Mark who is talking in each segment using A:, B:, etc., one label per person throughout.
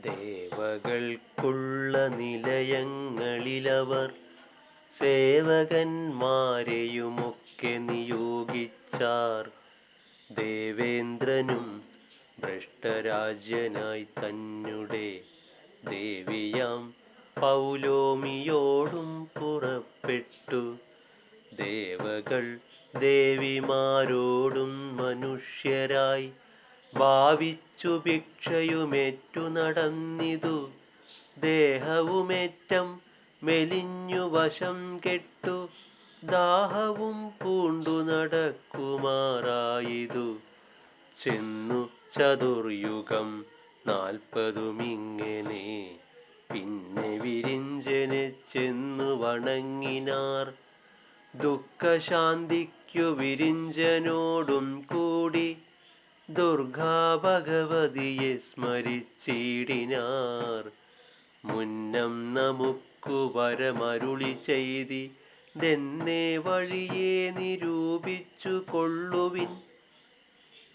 A: ദേവകൾക്കുള്ള നിലയങ്ങളിലവർ സേവകന്മാരെയുമൊക്കെ നിയോഗിച്ചാർ. ദേവേന്ദ്രനും ഭ്രഷ്ടരാജ്യനായി തന്നെ ദേവിയാം പൗലോമിയോടും പുറപ്പെട്ടു. ദേവകൾ ദേവിമാരോടും മനുഷ്യരായി ഭാവിച്ചു ഭിക്ഷയുമേറ്റു നടന്നിതു. ദേഹവുമേറ്റം മെലിഞ്ഞു വശം കെട്ടു ദാഹവും പൂണ്ടു നടക്കുമാറായിതു. ചെന്നു ചതുർയുഗം 40 പിന്നെ വിരിഞ്ചനെ ചെന്നു വണങ്ങിനാർ. ദുഃഖശാന്തിക്കു വിരിഞ്ചനോടും കൂടി ദുർഗാഭഗവതിയെ സ്മരിച്ചിടിനാർ. മുന്നം നമുക്കു വരമരുളി ചെയ്തിതെന്നേ വഴിയെ നിരൂപിച്ചു കൊള്ളുവിൻ.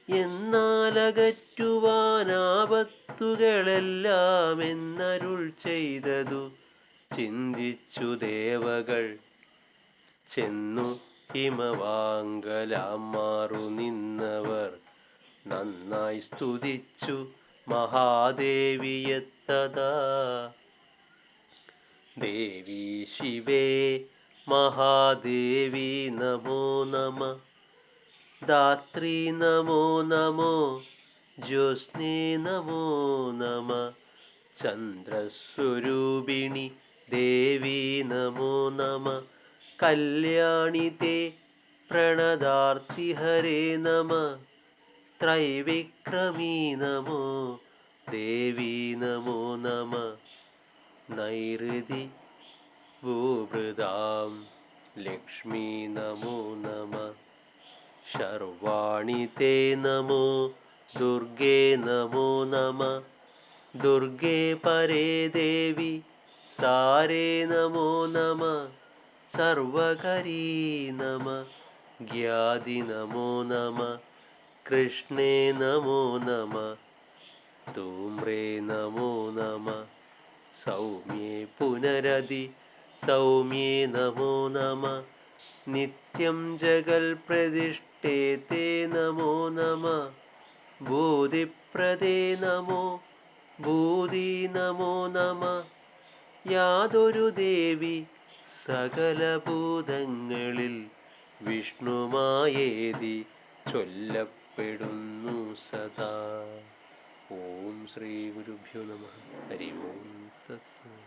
A: എന്നാലകറ്റുവാനാപത്തുകളെല്ലാം എന്നരുൾ ചെയ്തതു ചിന്തിച്ചു ദേവകൾ. ചെന്നു ഹിമവാങ്കലാം മാറു നിന്നവർ നന്നായി സ്തുതിച്ചു മഹാദേവിയെത്തതാ. ദേവി ശിവേ മഹാദേവി നമോ നമ. ധാത്രീ നമോ നമോ. ജ്യോത്സ്നേ നമോ നമ. ചന്ദ്രസ്വരൂപിണി ദേവി നമോ നമ. കല്യാണി തേ പ്രണതാർത്തിഹരേ നമ. ത്രൈവിക്രമീ നമോ ദേവി നമോ നമ. നൈഋതി ഭൂഭൃതാം ലക്ഷ്മീ നമോ നമ. ശർവാണി തേ നമോ ദുർഗേ നമോ നമ. ദുർഗേ പരേ ദേവി സാരേ നമോ നമ. സർവകരീ നമ. ഗ്യാതി നമോ നമ. കൃഷ്ണേ നമോ നമ. ധൂമ്രേ നമോ നമ. സൗമ്യേ പുനരതി സൗമ്യേ നമോ നമ. നിത്യം ജഗൽ പ്രതിഷ്ഠേ തേ നമോ നമ. ഭൂതിപ്രദേ നമോ ഭൂതി നമോ നമ. യാതൊരു ദേവി സകലഭൂതങ്ങളിൽ വിഷ്ണുമായേതി ചൊല്ലപ്പെടുന്നു സദാ. ഓം ശ്രീ ഗുരുഭ്യോ നമഃ. ഹരി ഓം തസ്സത്.